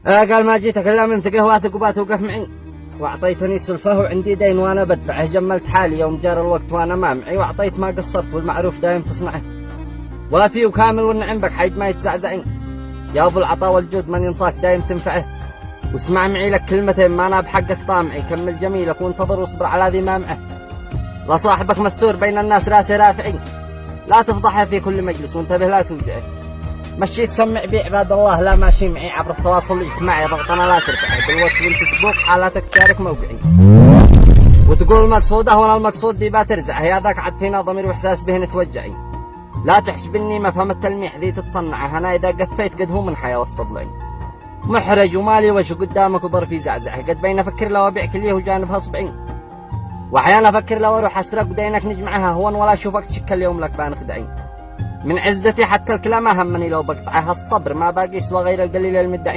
قال ما جيتك الا من قهواتك وبات وقف معي، واعطيتني سلفه وعندي دين وانا بدفعه، جملت حالي يوم جار الوقت وانا ما معي، واعطيت ما قصرت والمعروف دايم تصنعه، وافي وكامل والنعم بك حيد ما يتزعزعين، يا ابو العطا والجود من ينصاك دايم تنفعه، واسمع معي لك كلمتين ما انا بحقك طامعي، كمل جميلك وانتظر واصبر على ذي ما معه، لا صاحبك مستور بين الناس راسي رافعين، لا تفضحه في كل مجلس وانتبه لا توجعه، مشي تسمع بي عباد الله لا ماشي معي عبر التواصل الاجتماعي، ضغطنا لا ترفعه بالواتس والفيسبوك حالاتك تشارك موقعي، وتقول المقصوده وانا المقصود دي بترزعه، يا ذاك عد فينا ضمير واحساس به نتوجعي، لا تحسبني مفهوم التلميح ذي تتصنعه، انا اذا قفيت قد هو من حياه وسط ضلعي، محرج ومالي وش قدامك وظرفي زعزعه، قد بين افكر لو ابيع كليه وجانبها صبعين، واحيانا افكر لو اروح اسرق ودينك نجمعها هون ولا اشوفك تشكل يوم لك بان خدعين، من عزتي حتى الكلام همني لو بقطعها، الصبر ما باقي سوى غير القليل المدعي.